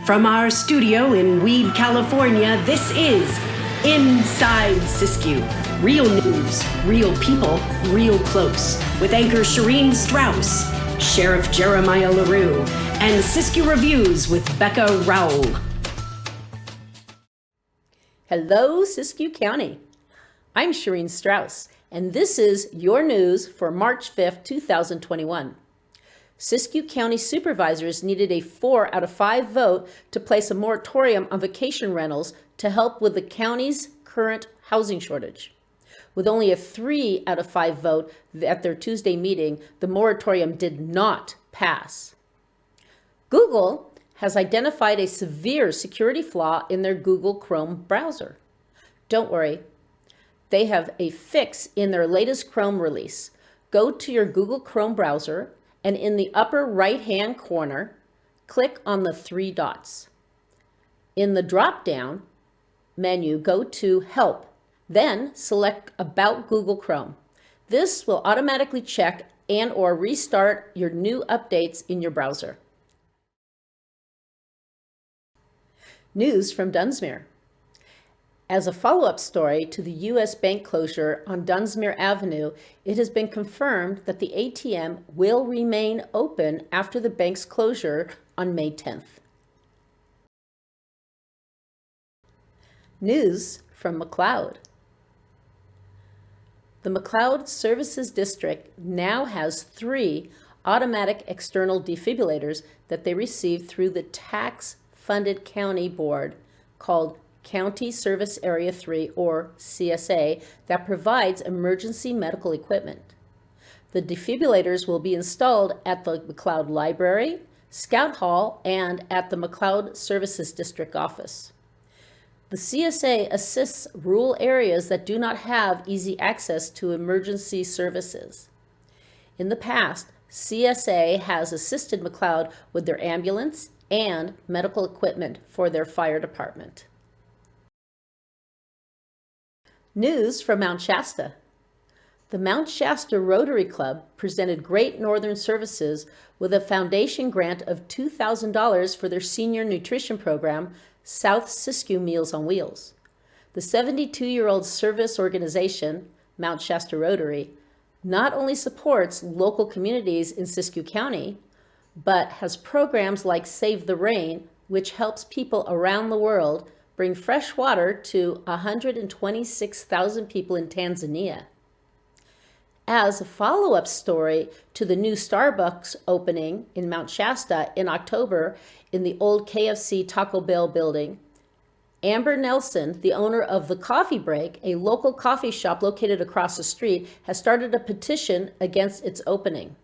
From our studio in Weed, California, this is Inside Siskiyou. Real news, real people, real close. With anchor Shareen Strauss, Sheriff Jeremiah LaRue, and SisQ Reviews with Becca Rowell. Hello, Siskiyou County. I'm Shareen Strauss, and this is your news for March 5th, 2021. Siskiyou County supervisors needed a 4 out of 5 vote to place a moratorium on vacation rentals to help with the county's current housing shortage. With only a 3 out of 5 vote at their Tuesday meeting, the moratorium did not pass. Google has identified a severe security flaw in their Google Chrome browser. Don't worry, they have a fix in their latest Chrome release. Go to your Google Chrome browser, and in the upper right-hand corner, click on the 3 dots. In the drop-down menu, go to Help, then select About Google Chrome. This will automatically check and/or restart your new updates in your browser. News from Dunsmuir. As a follow-up story to the U.S. bank closure on Dunsmuir Avenue, it has been confirmed that the ATM will remain open after the bank's closure on May 10th. News from McLeod. The McLeod Services District now has 3 automatic external defibrillators that they received through the tax-funded county board called County Service Area 3, or CSA, that provides emergency medical equipment. The defibrillators will be installed at the McLeod Library, Scout Hall, and at the McLeod Services District office. The CSA assists rural areas that do not have easy access to emergency services. In the past, CSA has assisted McLeod with their ambulance and medical equipment for their fire department. News from Mount Shasta. The Mount Shasta Rotary Club presented Great Northern Services with a foundation grant of $2,000 for their senior nutrition program, South Siskiyou Meals on Wheels. The 72-year-old service organization, Mount Shasta Rotary, not only supports local communities in Siskiyou County, but has programs like Save the Rain, which helps people around the world bring fresh water to 126,000 people in Tanzania. As a follow-up story to the new Starbucks opening in Mount Shasta in October in the old KFC Taco Bell building, Amber Nelson, the owner of The Coffee Break, a local coffee shop located across the street, has started a petition against its opening.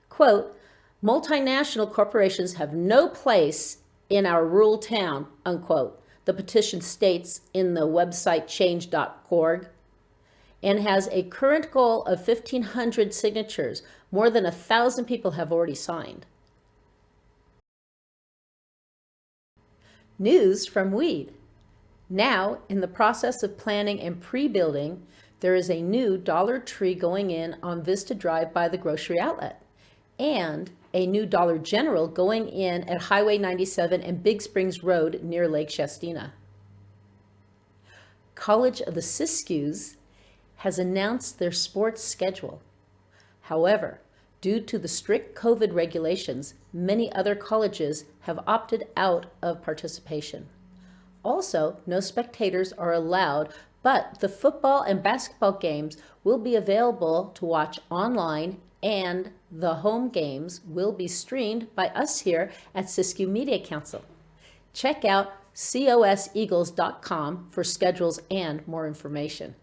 Quote, "Multinational corporations have no place in our rural town," unquote. The petition states in the website change.org, and has a current goal of 1,500 signatures. More than 1,000 people have already signed. News from Weed. Now, in the process of planning and pre-building, there is a new Dollar Tree going in on Vista Drive by the grocery outlet, and a new Dollar General going in at Highway 97 and Big Springs Road near Lake Shastina. College of the Siskiyous has announced their sports schedule. However, due to the strict COVID regulations, many other colleges have opted out of participation. Also, no spectators are allowed, but the football and basketball games will be available to watch online, and the home games will be streamed by us here at SisQ Media Council. Check out coseagles.com for schedules and more information.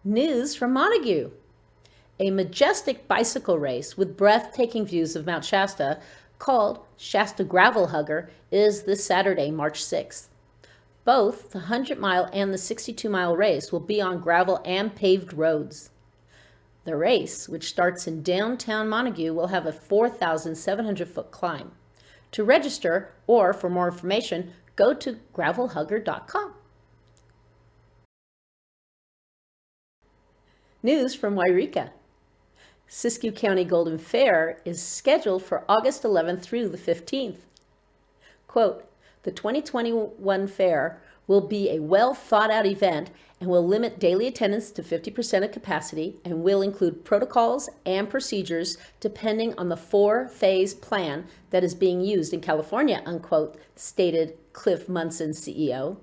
News from Montague. A majestic bicycle race with breathtaking views of Mount Shasta called Shasta Gravel Hugger is this Saturday, March 6th. Both the 100-mile and the 62-mile race will be on gravel and paved roads. The race, which starts in downtown Montague, will have a 4,700-foot climb. To register or for more information, go to gravelhugger.com. News from Wairika. Siskiyou County Golden Fair is scheduled for August 11th through the 15th. Quote, the 2021 fair will be a well-thought-out event and will limit daily attendance to 50% of capacity and will include protocols and procedures depending on the 4-phase plan that is being used in California, unquote, stated Cliff Munson, CEO.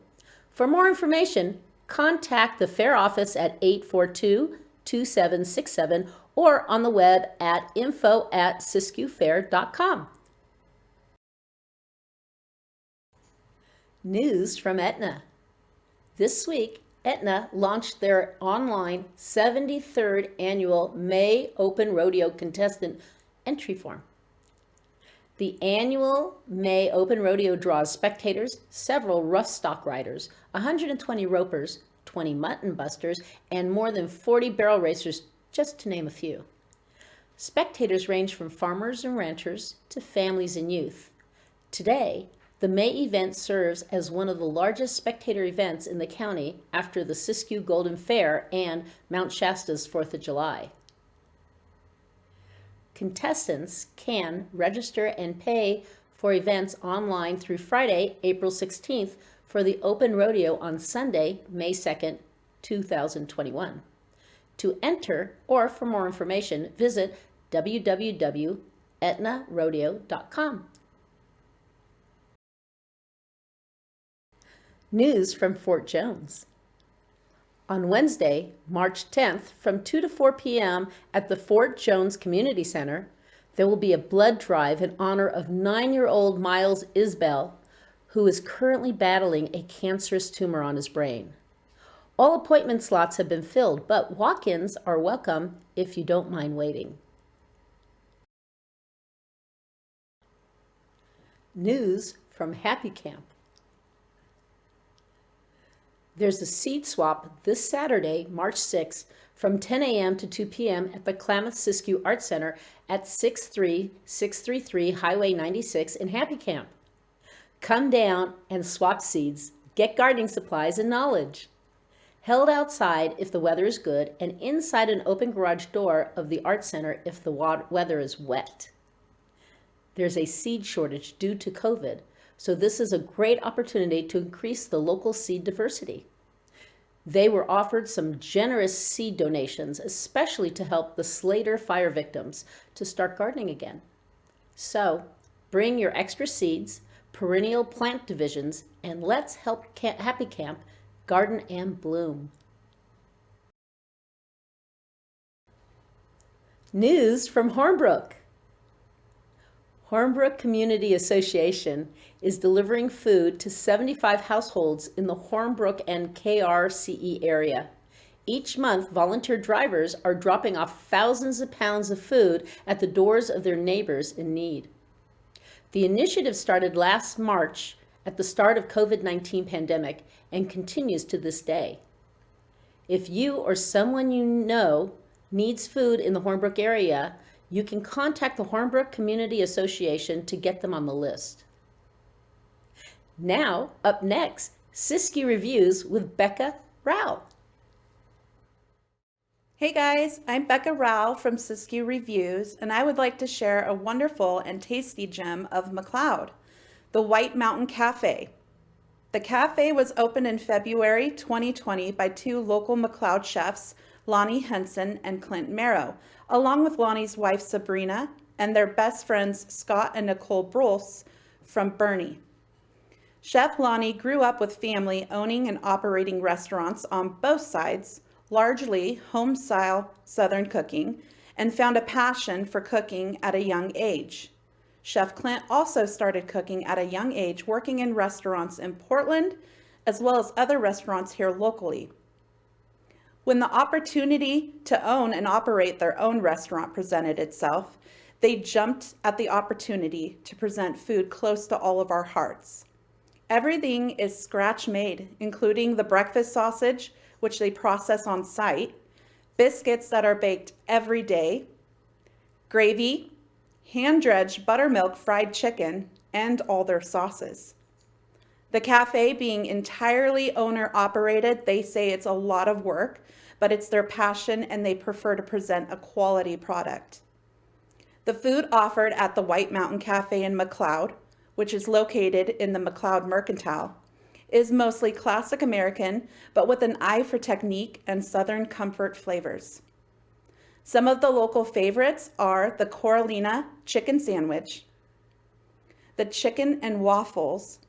For more information, contact the fair office at 842-2767 or on the web at info@siskiyoufair.com. News from Aetna. This week, Aetna launched their online 73rd annual May Open Rodeo contestant entry form. The annual May Open Rodeo draws spectators, several rough stock riders, 120 ropers, 20 mutton busters, and more than 40 barrel racers, just to name a few. Spectators range from farmers and ranchers to families and youth. Today, the May event serves as one of the largest spectator events in the county after the Siskiyou Golden Fair and Mount Shasta's 4th of July. Contestants can register and pay for events online through Friday, April 16th for the Open Rodeo on Sunday, May 2nd, 2021. To enter or for more information, visit www.aetnarodeo.com. News from Fort Jones. On Wednesday, March 10th, from 2 to 4 p.m. at the Fort Jones Community Center, there will be a blood drive in honor of 9-year-old Miles Isbell, who is currently battling a cancerous tumor on his brain. All appointment slots have been filled, but walk-ins are welcome if you don't mind waiting. News from Happy Camp. There's a seed swap this Saturday, March 6th, from 10 a.m. to 2 p.m. at the Klamath Siskiyou Art Center at 63633 Highway 96 in Happy Camp. Come down and swap seeds, get gardening supplies and knowledge. Held outside if the weather is good, and inside an open garage door of the Art Center if the weather is wet. There's a seed shortage due to COVID, so this is a great opportunity to increase the local seed diversity. They were offered some generous seed donations, especially to help the Slater fire victims to start gardening again. So bring your extra seeds, perennial plant divisions, and let's help Happy Camp garden and bloom. News from Hornbrook. Hornbrook Community Association is delivering food to 75 households in the Hornbrook and KRCE area. Each month, volunteer drivers are dropping off thousands of pounds of food at the doors of their neighbors in need. The initiative started last March at the start of COVID-19 pandemic and continues to this day. If you or someone you know needs food in the Hornbrook area, you can contact the Hornbrook Community Association to get them on the list. Now, up next, SisQ Reviews with Becca, Rowell. Hey guys, I'm Becca Rowell from SisQ Reviews, and I would like to share a wonderful and tasty gem of McLeod, the White Mountain Cafe. The cafe was opened in February 2020 by 2 local McLeod chefs, Lonnie Henson and Clint Merrow, along with Lonnie's wife Sabrina and their best friends Scott and Nicole Bruce from Bernie. Chef Lonnie grew up with family owning and operating restaurants on both sides, largely home-style Southern cooking, and found a passion for cooking at a young age. Chef Clint also started cooking at a young age, working in restaurants in Portland, as well as other restaurants here locally. When the opportunity to own and operate their own restaurant presented itself, they jumped at the opportunity to present food close to all of our hearts. Everything is scratch made, including the breakfast sausage, which they process on site, biscuits that are baked every day, gravy, hand-dredged buttermilk fried chicken, and all their sauces. The cafe being entirely owner-operated, they say it's a lot of work, but it's their passion and they prefer to present a quality product. The food offered at the White Mountain Cafe in McLeod, which is located in the McLeod Mercantile, is mostly classic American, but with an eye for technique and Southern comfort flavors. Some of the local favorites are the Coralina chicken sandwich, the chicken and waffles,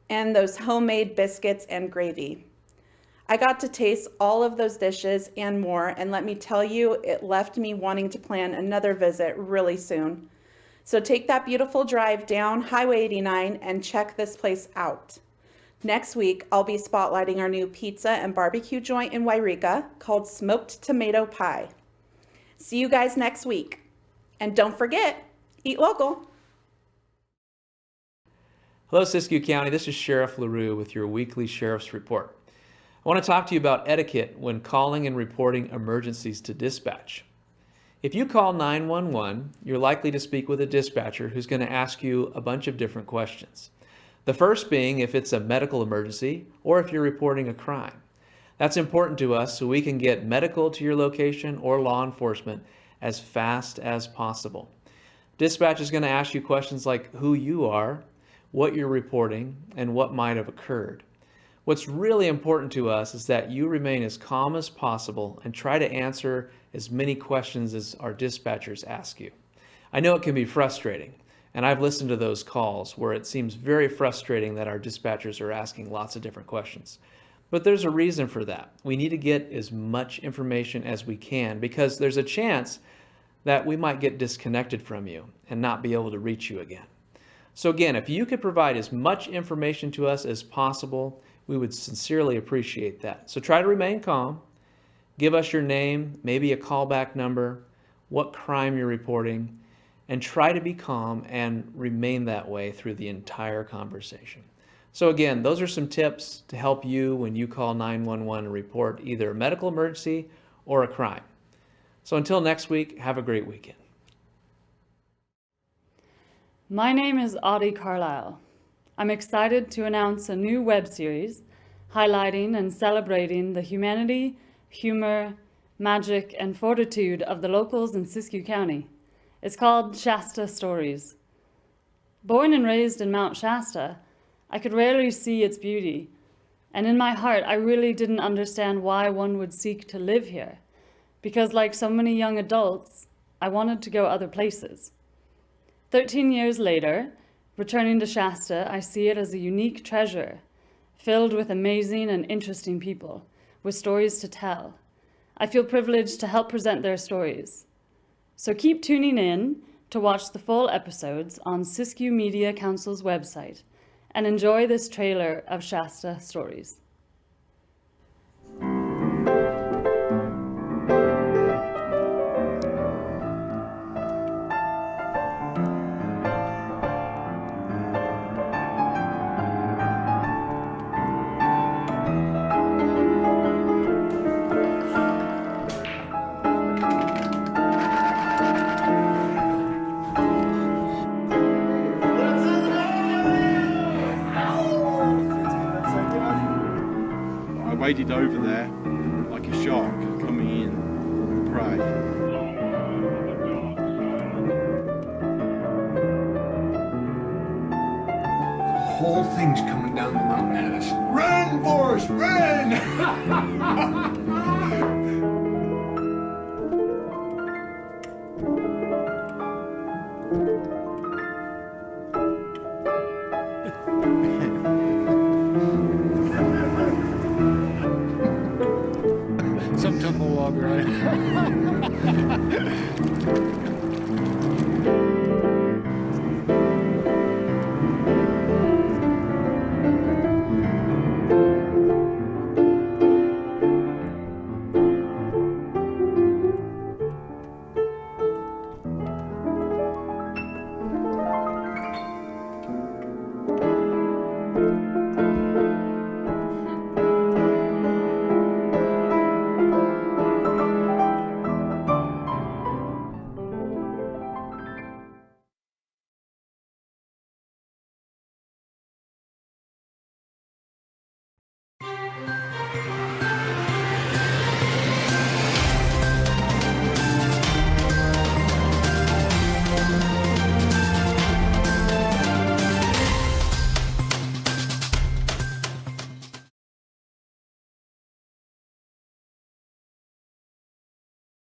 and those homemade biscuits and gravy. I got to taste all of those dishes and more, and let me tell you, it left me wanting to plan another visit really soon. So take that beautiful drive down Highway 89 and check this place out. Next week, I'll be spotlighting our new pizza and barbecue joint in Wairika called Smoked Tomato Pie. See you guys next week. And don't forget, eat local. Hello, Siskiyou County. This is Sheriff LaRue with your weekly Sheriff's Report. I want to talk to you about etiquette when calling and reporting emergencies to dispatch. If you call 911, you're likely to speak with a dispatcher who's going to ask you a bunch of different questions. The first being if it's a medical emergency or if you're reporting a crime. That's important to us so we can get medical to your location or law enforcement as fast as possible. Dispatch is going to ask you questions like who you are, what you're reporting, and what might have occurred. What's really important to us is that you remain as calm as possible and try to answer as many questions as our dispatchers ask you. I know it can be frustrating, and I've listened to those calls where it seems very frustrating that our dispatchers are asking lots of different questions. But there's a reason for that. We need to get as much information as we can because there's a chance that we might get disconnected from you and not be able to reach you again. So again, if you could provide as much information to us as possible, we would sincerely appreciate that. So try to remain calm. Give us your name, maybe a callback number, what crime you're reporting, and try to be calm and remain that way through the entire conversation. So again, those are some tips to help you when you call 911 and report either a medical emergency or a crime. So until next week, have a great weekend. My name is Autie Carlisle. I'm excited to announce a new web series highlighting and celebrating the humanity, humor, magic, and fortitude of the locals in Siskiyou County. It's called Shasta Stories. Born and raised in Mount Shasta, I could rarely see its beauty, and in my heart I really didn't understand why one would seek to live here, because like so many young adults, I wanted to go other places. 13 years later, returning to Shasta, I see it as a unique treasure, filled with amazing and interesting people, with stories to tell. I feel privileged to help present their stories. So keep tuning in to watch the full episodes on Siskiyou Media Council's website and enjoy this trailer of Shasta Stories. Waded over there like a shark coming in for prey. The whole thing's coming down the mountain at us. Run, Forrest, run!